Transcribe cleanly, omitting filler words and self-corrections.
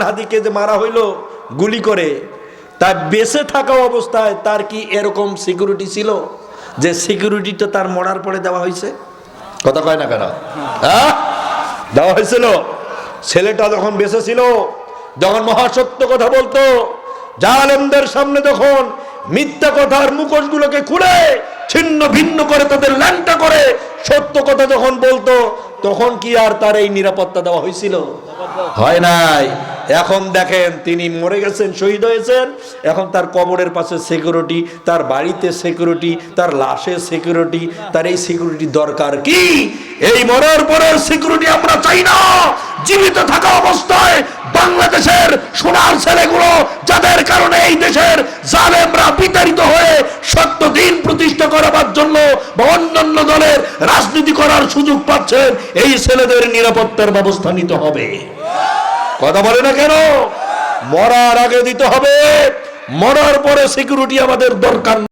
হাদিকে যে মারা হইল গুলি করে, তার বেঁচে থাকা অবস্থায় তার কি এরকম সিকিউরিটি ছিল যে সিকিউরিটিটা তার মরার পরে দেওয়া হয়েছে? কথা কয় না কেন? হ্যাঁ, দেওয়া হয়েছিল। ছেলেটা যখন বেঁচে ছিল, যখন মহাসত্য কথা বলতো, জালেমদের সামনে যখন মিথ্যা কথার মুখোশগুলোকে খুলে ছিন্ন ভিন্ন করে তাদের ল্যাংটা করে সত্য কথা যখন বলতো, তখন কি আর তার এই নিরাপত্তা দেওয়া হয়েছিল? হয় নাই। এখন দেখেন তিনি মরে গেছেন, শহীদ হয়েছেন, এখন তার কবরের পাশে সিকিউরিটি, তার বাড়িতে সিকিউরিটি, তার লাশের সিকিউরিটি। তার এই সিকিউরিটি দরকার কি? এই মরার পরের সিকিউরিটি আমরা চাই না। জীবিত থাকা অবস্থায় বাংলাদেশের সোনার ছেলেগুলো, যাদের কারণে এই দেশের জালেমরা বিতাড়িত হয়ে সত্য দিন প্রতিষ্ঠা করার জন্য বা অন্যান্য দলের রাজনীতি করার সুযোগ পাচ্ছেন, এই ছেলেদের নিরাপত্তার ব্যবস্থা নিতে হবে। কথা বলে না কেন? মরার আগে দিতে হবে, মরার পরে সিকিউরিটি আমাদের দরকার।